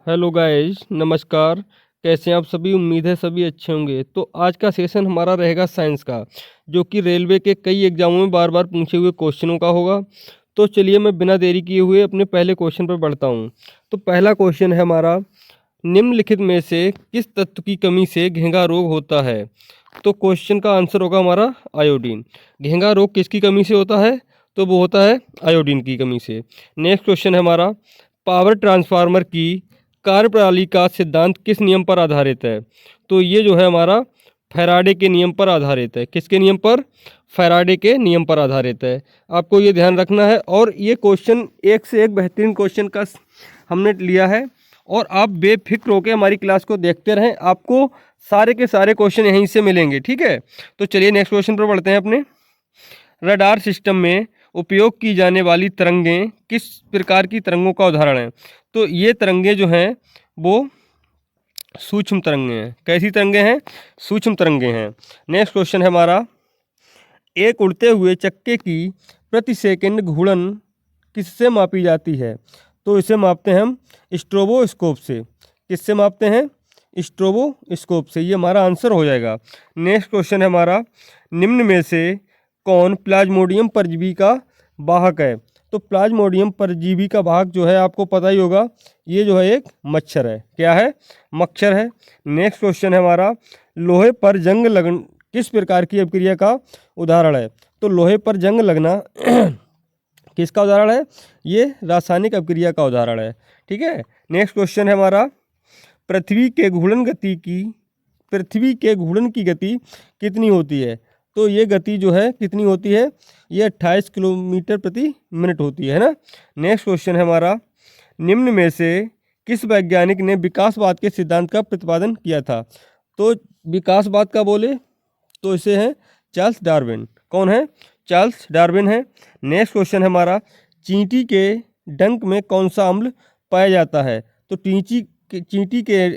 Hello guys, नमस्कार। कैसे हैं आप सभी? उम्मीद है सभी अच्छे होंगे। तो आज का सेशन हमारा रहेगा साइंस का, जो कि रेलवे के कई एग्जामों में बार बार पूछे हुए क्वेश्चनों का होगा। तो चलिए मैं बिना देरी किए हुए अपने पहले क्वेश्चन पर बढ़ता हूँ। तो पहला क्वेश्चन है हमारा, निम्नलिखित में से किस तत्व की कमी से घेंघा रोग होता है? तो क्वेश्चन का आंसर होगा हमारा आयोडीन। घेंघा रोग किसकी कमी से होता है? तो वो होता है आयोडीन की कमी से। नेक्स्ट क्वेश्चन है हमारा, पावर ट्रांसफार्मर की कार्यप्रणाली का सिद्धांत किस नियम पर आधारित है? तो ये जो है हमारा फैराडे के नियम पर आधारित है। किसके नियम पर? फैराडे के नियम पर आधारित है। आपको ये ध्यान रखना है। और ये क्वेश्चन एक से एक बेहतरीन क्वेश्चन का हमने लिया है, और आप बेफिक्र होकर हमारी क्लास को देखते रहें, आपको सारे के सारे क्वेश्चन यहीं से मिलेंगे। ठीक है, तो चलिए नेक्स्ट क्वेश्चन पर बढ़ते हैं अपने। रडार सिस्टम में उपयोग की जाने वाली तरंगें किस प्रकार की तरंगों का उदाहरण है? तो ये तरंगें जो हैं वो सूक्ष्म तरंगें हैं। कैसी तरंगें हैं? सूक्ष्म तरंगें हैं। नेक्स्ट क्वेश्चन है हमारा, एक उड़ते हुए चक्के की प्रति सेकंड घूर्णन किससे मापी जाती है? तो इसे मापते हैं हम स्ट्रोबोस्कोप से। किससे मापते हैं? स्ट्रोबोस्कोप से। ये हमारा आंसर हो जाएगा। नेक्स्ट क्वेश्चन है हमारा, निम्न में से कौन प्लाज्मोडियम परजीवी का वाहक है? तो प्लाज्मोडियम परजीवी का वाहक जो है आपको पता ही होगा, ये जो है एक मच्छर है। क्या है? मच्छर है। नेक्स्ट क्वेश्चन है हमारा, लोहे पर जंग लगन किस प्रकार की अभिक्रिया का उदाहरण है? तो लोहे पर जंग लगना किसका उदाहरण है? ये रासायनिक अभिक्रिया का उदाहरण है। ठीक है। नेक्स्ट क्वेश्चन है हमारा, पृथ्वी के घूर्णन की गति कितनी होती है? तो ये गति जो है कितनी होती है? ये 28 किलोमीटर प्रति मिनट होती है ना। नेक्स्ट क्वेश्चन है हमारा, निम्न में से किस वैज्ञानिक ने विकासवाद के सिद्धांत का प्रतिपादन किया था? तो विकासवाद का बोले तो इसे है चार्ल्स डार्विन। कौन है? चार्ल्स डार्विन है। नेक्स्ट क्वेश्चन है हमारा, चींटी के डंक में कौन सा अम्ल पाया जाता है? तो चींटी के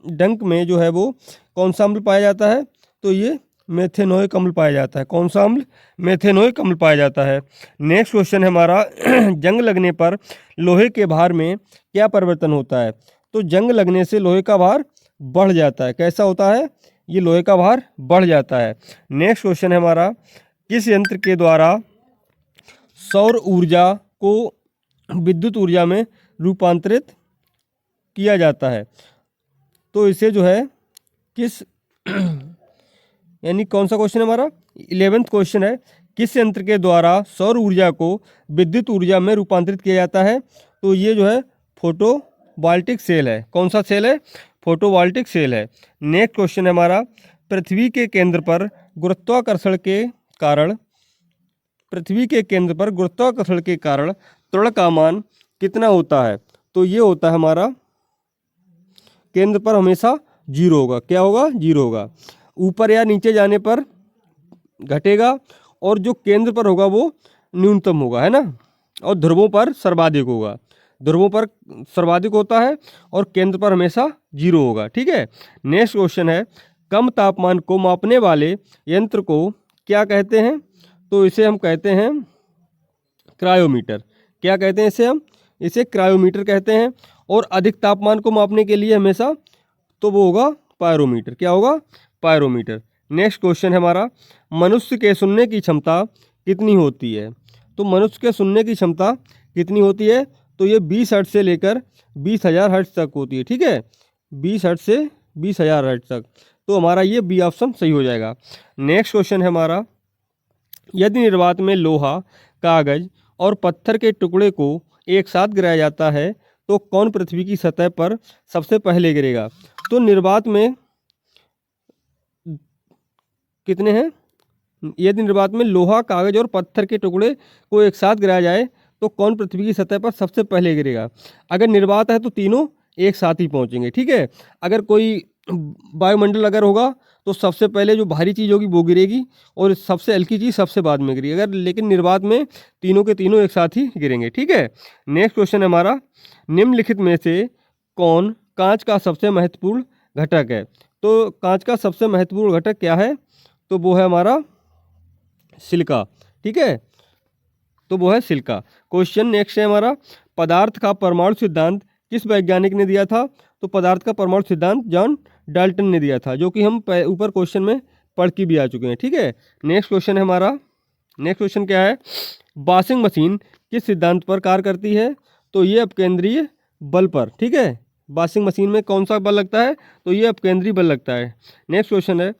डंक में जो है वो कौन सा अम्ल पाया जाता है? तो ये मेथेनोइक अम्ल पाया जाता है। कौन सा अम्ल? मेथेनोइक अम्ल पाया जाता है। नेक्स्ट क्वेश्चन है हमारा, जंग लगने पर लोहे के भार में क्या परिवर्तन होता है? तो जंग लगने से लोहे का भार बढ़ जाता है। कैसा होता है? ये लोहे का भार बढ़ जाता है। नेक्स्ट क्वेश्चन है हमारा, किस यंत्र के द्वारा सौर ऊर्जा को विद्युत ऊर्जा में रूपांतरित किया जाता है? तो इसे जो है किस यानी कौन सा क्वेश्चन है हमारा? 11th क्वेश्चन है, किस यंत्र के द्वारा सौर ऊर्जा को विद्युत ऊर्जा में रूपांतरित किया जाता है? तो ये जो है फोटोवोल्टिक सेल है। कौन सा सेल है? फोटोवोल्टिक सेल है। नेक्स्ट क्वेश्चन है हमारा, पृथ्वी के केंद्र पर गुरुत्वाकर्षण के कारण त्वरण का मान कितना होता है? तो ये होता है हमारा, केंद्र पर हमेशा 0 होगा। क्या होगा? 0 होगा। ऊपर या नीचे जाने पर घटेगा, और जो केंद्र पर होगा वो न्यूनतम होगा, है ना। और ध्रुवों पर सर्वाधिक होगा। ध्रुवों पर सर्वाधिक होता है और केंद्र पर हमेशा 0 होगा। ठीक है। नेक्स्ट क्वेश्चन है, कम तापमान को मापने वाले यंत्र को क्या कहते हैं? तो इसे हम कहते हैं क्रायोमीटर। क्या कहते हैं इसे? इसे क्रायोमीटर कहते हैं। और अधिक तापमान को मापने के लिए हमेशा तो वो होगा पायरोमीटर। क्या होगा? पायरोमीटर। नेक्स्ट क्वेश्चन है हमारा, मनुष्य के सुनने की क्षमता कितनी होती है? तो मनुष्य के सुनने की क्षमता कितनी होती है? तो ये 20 हर्ट्ज से लेकर 20,000 हर्ट्ज तक होती है। ठीक है, 20 हर्ट्ज से 20,000 हर्ट्ज तक। तो हमारा ये बी ऑप्शन सही हो जाएगा। नेक्स्ट क्वेश्चन है हमारा, यदि निर्वात में लोहा, कागज और पत्थर के टुकड़े को एक साथ गिराया जाता है तो कौन पृथ्वी की सतह पर सबसे पहले गिरेगा? तो निर्वात में कितने हैं? यदि निर्वात में लोहा, कागज और पत्थर के टुकड़े को एक साथ गिराया जाए तो कौन पृथ्वी की सतह पर सबसे पहले गिरेगा? अगर निर्वात है तो तीनों एक साथ ही पहुंचेंगे। ठीक है। अगर कोई वायुमंडल अगर होगा तो सबसे पहले जो भारी चीज़ होगी वो गिरेगी, और सबसे हल्की चीज़ सबसे बाद में गिरेगी। अगर लेकिन निर्वात में तीनों के तीनों एक साथ ही गिरेंगे। ठीक है। नेक्स्ट क्वेश्चन है हमारा, निम्नलिखित में से कौन कांच का सबसे महत्वपूर्ण घटक है? तो कांच का सबसे महत्वपूर्ण घटक क्या है? तो वो है हमारा सिलिका। ठीक है, तो वो है सिलिका। क्वेश्चन नेक्स्ट है हमारा, पदार्थ का परमाणु सिद्धांत किस वैज्ञानिक ने दिया था? तो पदार्थ का परमाणु सिद्धांत जॉन डाल्टन ने दिया था, जो कि हम ऊपर क्वेश्चन में पढ़ के भी आ चुके हैं। ठीक है, नेक्स्ट क्वेश्चन है हमारा। नेक्स्ट क्वेश्चन क्या है? वॉशिंग मशीन किस सिद्धांत पर कार्य करती है? तो ये अपकेंद्रीय बल पर। ठीक है, वॉशिंग मशीन में कौन सा बल लगता है? तो ये अपकेंद्रीय बल लगता है। नेक्स्ट क्वेश्चन है,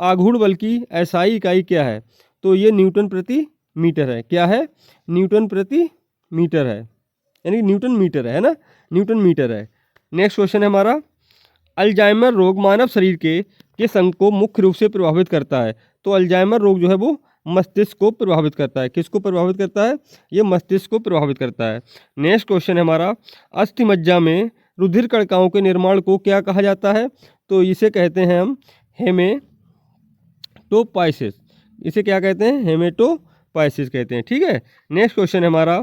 आघूर्ण बल की एसआई इकाई क्या है? तो ये न्यूटन प्रति मीटर है। क्या है? न्यूटन प्रति मीटर है, यानी न्यूटन मीटर है ना, न्यूटन मीटर है। नेक्स्ट क्वेश्चन है हमारा, अल्जाइमर रोग मानव शरीर के किस अंग को मुख्य रूप से प्रभावित करता है? तो अल्जाइमर रोग जो है वो मस्तिष्क को प्रभावित करता है। किसको प्रभावित करता है? ये मस्तिष्क को प्रभावित करता है। नेक्स्ट क्वेश्चन है हमारा, अस्थि मज्जा में रुधिर कणिकाओं के निर्माण को क्या कहा जाता है? तो इसे कहते हैं हम हेमेटोपाइसिस। इसे क्या कहते हैं? हेमेटोपाइसिस कहते हैं। ठीक है, नेक्स्ट क्वेश्चन है हमारा,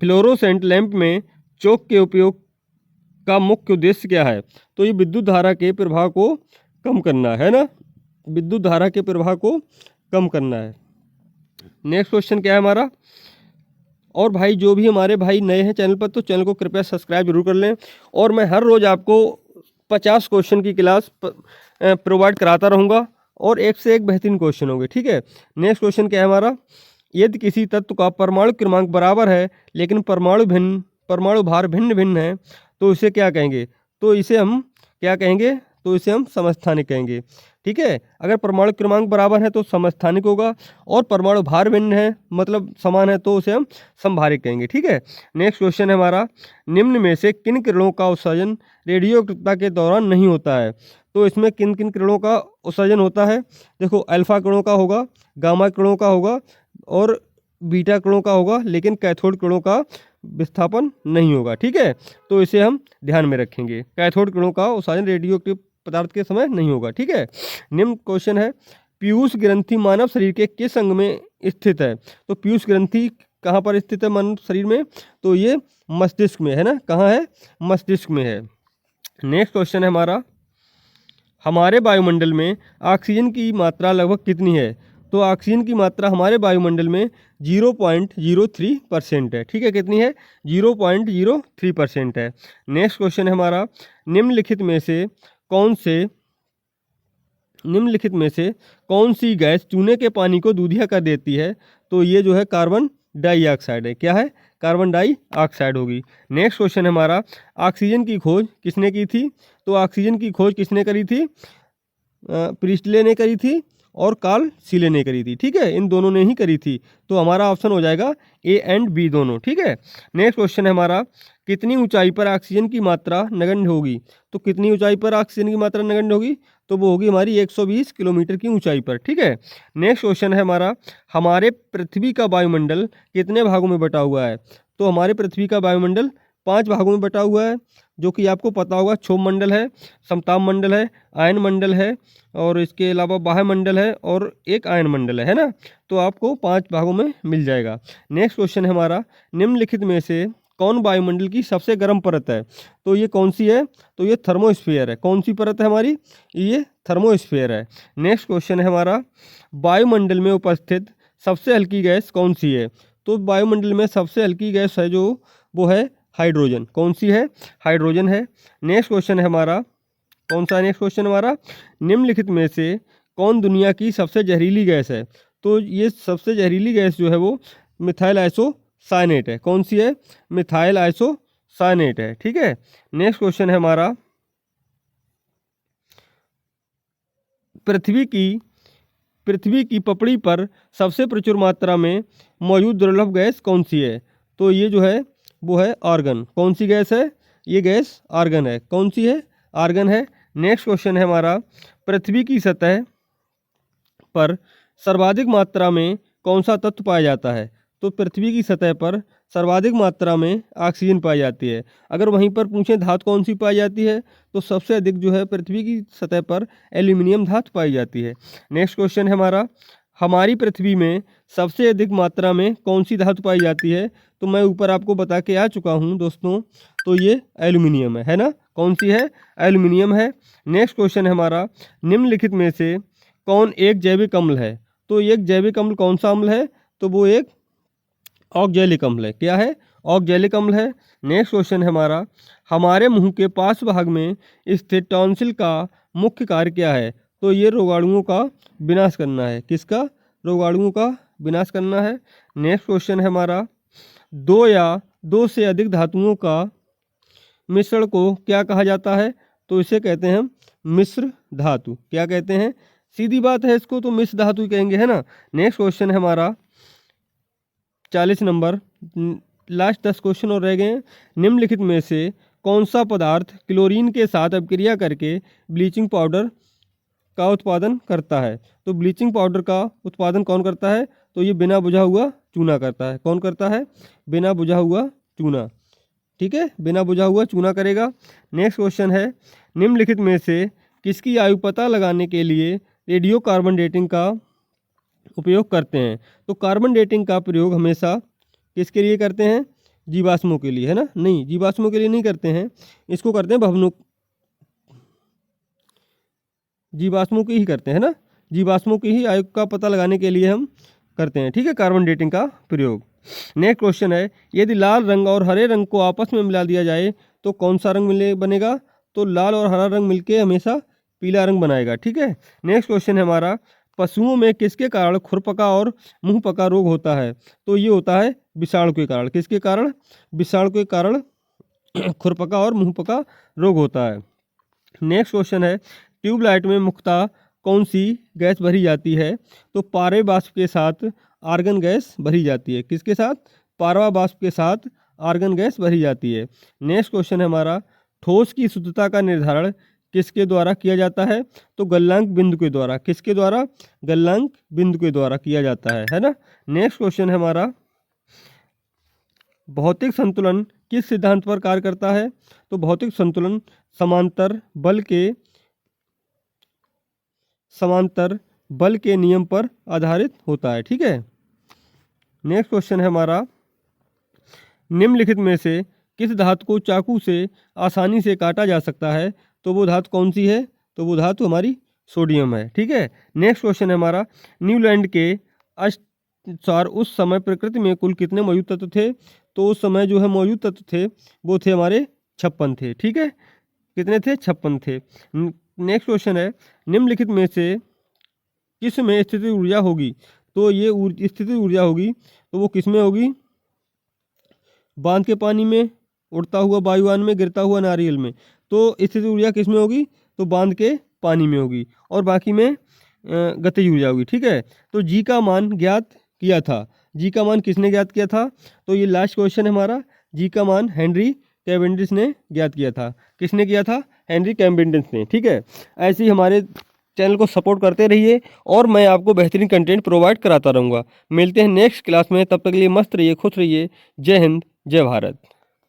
फ्लोरोसेंट लैंप में चौक के उपयोग का मुख्य उद्देश्य क्या है? तो ये विद्युत धारा के प्रवाह को कम करना है ना, विद्युत धारा के प्रवाह को कम करना है। नेक्स्ट क्वेश्चन क्या है हमारा? और भाई जो भी हमारे भाई नए हैं चैनल पर, तो चैनल को कृपया सब्सक्राइब जरूर कर लें, और मैं हर रोज़ आपको 50 क्वेश्चन की क्लास प्रोवाइड कराता रहूँगा, और एक से एक बेहतरीन क्वेश्चन होंगे। ठीक है, नेक्स्ट क्वेश्चन क्या है हमारा, यदि किसी तत्व का परमाणु क्रमांक बराबर है लेकिन परमाणु भार भिन्न भिन्न है, तो इसे क्या कहेंगे? तो इसे हम क्या कहेंगे? तो इसे हम समस्थानिक कहेंगे। ठीक है, अगर परमाणु क्रमांक बराबर है तो समस्थानिक होगा, और परमाणु भार भिन्न है मतलब समान है तो उसे हम समभारिक कहेंगे। ठीक है, नेक्स्ट क्वेश्चन है हमारा, निम्न में से किन किरणों का उत्सर्जन रेडियोक्टिवता के दौरान नहीं होता है? तो इसमें किन किन किरणों का उत्सर्जन होता है? देखो, अल्फा किरणों का होगा, गामा किरणों का होगा, और बीटा किरणों का होगा, लेकिन कैथोड किरणों का विस्थापन नहीं होगा। ठीक है, तो इसे हम ध्यान में रखेंगे, कैथोड किरणों का उत्सर्जन रेडियोक्टिव पदार्थ के समय नहीं होगा। ठीक है, निम्न क्वेश्चन है, पीयूष ग्रंथि मानव शरीर के किस अंग में स्थित है? तो पीयूष ग्रंथि कहाँ पर स्थित है मानव शरीर में? तो ये मस्तिष्क में है ना, कहाँ है? मस्तिष्क में है। नेक्स्ट क्वेश्चन है हमारा, हमारे वायुमंडल में ऑक्सीजन की मात्रा लगभग कितनी है? तो ऑक्सीजन की मात्रा हमारे वायुमंडल में 0.03% है। ठीक है, कितनी है? 0.03% है। नेक्स्ट क्वेश्चन है हमारा, निम्नलिखित में से कौन सी गैस चूने के पानी को दूधिया कर देती है? तो ये जो है कार्बन डाइऑक्साइड है। क्या है? कार्बन डाइऑक्साइड होगी। नेक्स्ट क्वेश्चन है हमारा, ऑक्सीजन की खोज किसने की थी? तो ऑक्सीजन की खोज किसने करी थी? प्रिस्टले ने करी थी और कार्ल सीले ने करी थी। ठीक है, इन दोनों ने ही करी थी, तो हमारा ऑप्शन हो जाएगा ए एंड बी दोनों। ठीक है, नेक्स्ट क्वेश्चन है हमारा, कितनी ऊंचाई पर ऑक्सीजन की मात्रा नगण्य होगी? तो कितनी ऊंचाई पर ऑक्सीजन की मात्रा नगण्य होगी? तो वो होगी हमारी 120 किलोमीटर की ऊंचाई पर। ठीक है, नेक्स्ट क्वेश्चन है हमारा, हमारे पृथ्वी का वायुमंडल कितने भागों में बटा हुआ है? तो हमारे पृथ्वी का वायुमंडल 5 भागों में बटा हुआ है, जो कि आपको पता होगा, क्षोभ मंडल है, समताप मंडल है, आयन मंडल है, और इसके अलावा बाह्य मंडल है, और एक आयन मंडल है ना, तो आपको 5 भागों में मिल जाएगा। नेक्स्ट क्वेश्चन है हमारा, निम्नलिखित में से कौन वायुमंडल की सबसे गर्म परत है? तो ये कौन सी है? तो ये थर्मोस्फीयर है। कौन सी परत है हमारी? ये थर्मोस्फीयर है। नेक्स्ट क्वेश्चन है हमारा, वायुमंडल में उपस्थित सबसे हल्की गैस कौन सी है? तो वायुमंडल में सबसे हल्की गैस है जो, वो है हाइड्रोजन। कौन सी है? हाइड्रोजन है। नेक्स्ट क्वेश्चन है हमारा, कौन सा नेक्स्ट क्वेश्चन हमारा, निम्नलिखित में से कौन दुनिया की सबसे जहरीली गैस है? तो ये सबसे जहरीली गैस जो है वो मिथाइल आइसोसाइनेट है। कौन सी है? मिथाइल आइसोसाइनेट है। ठीक है, नेक्स्ट क्वेश्चन है हमारा, पृथ्वी की पपड़ी पर सबसे प्रचुर मात्रा में मौजूद दुर्लभ गैस कौन सी है? तो ये जो है वो है आर्गन। कौन सी गैस है? ये गैस आर्गन है। कौन सी है? आर्गन है। नेक्स्ट क्वेश्चन है हमारा, पृथ्वी की सतह पर सर्वाधिक मात्रा में कौन सा तत्व पाया जाता है? तो पृथ्वी की सतह पर सर्वाधिक मात्रा में ऑक्सीजन पाई जाती है। अगर वहीं पर पूछें धातु कौन सी पाई जाती है, तो सबसे अधिक जो है पृथ्वी की सतह पर एल्यूमिनियम धातु पाई जाती है। नेक्स्ट क्वेश्चन है हमारा, हमारी पृथ्वी में सबसे अधिक मात्रा में कौन सी धातु पाई जाती है? तो मैं ऊपर आपको बता के आ चुका हूँ दोस्तों, तो ये एल्यूमिनियम है ना। कौन सी है? एल्यूमिनियम है। नेक्स्ट क्वेश्चन है हमारा, निम्नलिखित में से कौन एक जैविक अम्ल है? तो एक जैविक अम्ल कौन सा अम्ल है? तो वो एक ऑक्जेलिक अम्ल है। क्या है? ऑक्जेलिक अम्ल है। नेक्स्ट क्वेश्चन है हमारा, हमारे मुंह के पास भाग में स्थित टॉन्सिल का मुख्य कार्य क्या है? तो ये रोगाणुओं का विनाश करना है। किसका? रोगाणुओं का विनाश करना है। नेक्स्ट क्वेश्चन है हमारा, दो या दो से अधिक धातुओं का मिश्रण को क्या कहा जाता है? तो इसे कहते हैं हम मिश्र धातु। क्या कहते हैं? सीधी बात है, इसको तो मिश्र धातु ही कहेंगे, है ना। नेक्स्ट क्वेश्चन है हमारा 40 नंबर, लास्ट 10 क्वेश्चन और रह गए हैं। निम्नलिखित में से कौन सा पदार्थ क्लोरीन के साथ अभिक्रिया करके ब्लीचिंग पाउडर का उत्पादन करता है? तो ब्लीचिंग पाउडर का उत्पादन कौन करता है? तो ये बिना बुझा हुआ चूना करता है। कौन करता है? बिना बुझा हुआ चूना। ठीक है, बिना बुझा हुआ चूना करेगा। नेक्स्ट क्वेश्चन है, निम्नलिखित में से किसकी आयु पता लगाने के लिए रेडियो कार्बन डेटिंग का उपयोग करते हैं? तो कार्बन डेटिंग का प्रयोग हमेशा किसके लिए करते हैं? जीवाश्मों के लिए, है ना। नहीं, जीवाश्मों के लिए नहीं करते हैं, इसको करते हैं भवनों, जीवाश्मों की ही करते हैं ना। जीवाश्मों की ही आयु का पता लगाने के लिए हम करते हैं, ठीक है, कार्बन डेटिंग का प्रयोग। नेक्स्ट क्वेश्चन है, यदि लाल रंग और हरे रंग को आपस में मिला दिया जाए तो कौन सा रंग बनेगा? तो लाल और हरा रंग मिलके हमेशा पीला रंग बनाएगा। ठीक है। नेक्स्ट क्वेश्चन है हमारा, पशुओं में किसके कारण खुरपका और मुंहपका रोग होता है? तो ये होता है विषाणु के कारण। किसके कारण? विषाणु के कारण खुरपका और मुंहपका रोग होता है। नेक्स्ट क्वेश्चन है, ट्यूबलाइट में मुख्यतः कौन सी गैस भरी जाती है? तो पारे वाष्प के साथ आर्गन गैस भरी जाती है। किसके साथ? पारवा वाष्प के साथ आर्गन गैस भरी जाती है। नेक्स्ट क्वेश्चन है हमारा, ठोस की शुद्धता का निर्धारण किसके द्वारा किया जाता है? तो गलनांक बिंदु के द्वारा। किसके द्वारा? गलनांक बिंदु के द्वारा किया जाता है ना। नेक्स्ट क्वेश्चन है हमारा, भौतिक संतुलन किस सिद्धांत पर कार्य करता है? तो भौतिक संतुलन समांतर बल के नियम पर आधारित होता है। ठीक है। नेक्स्ट क्वेश्चन है हमारा, निम्नलिखित में से किस धातु को चाकू से आसानी से काटा जा सकता है? तो वो धातु कौन सी है? तो वो धातु हमारी सोडियम है। ठीक है। नेक्स्ट क्वेश्चन है हमारा, न्यूलैंड के अनुसार उस समय प्रकृति में कुल कितने मौजूद तत्व थे? तो उस समय जो है मौजूद तत्व थे वो थे हमारे 56 थे। ठीक है। कितने थे? 56 थे। नेक्स्ट क्वेश्चन है, निम्नलिखित में से किस में स्थितिज ऊर्जा होगी? तो ये स्थितिज ऊर्जा होगी तो वो किस में होगी? बांध के पानी में, उड़ता हुआ वायुयान में, गिरता हुआ नारियल में। तो स्थितिज ऊर्जा किस में होगी? तो बांध के पानी में होगी, और बाकी में गतिज ऊर्जा होगी। ठीक है। तो जी का मान ज्ञात किया था। जी का मान किसने ज्ञात किया था? तो ये लास्ट क्वेश्चन है हमारा, जी का मान हेनरी कैवेंडिश ने ज्ञात किया था। किसने किया था? हेनरी कैवेंडिश ने। ठीक है। ऐसे ही हमारे चैनल को सपोर्ट करते रहिए और मैं आपको बेहतरीन कंटेंट प्रोवाइड कराता रहूँगा। मिलते हैं नेक्स्ट क्लास में, तब तक के लिए मस्त रहिए, खुश रहिए। जय हिंद, जय भारत।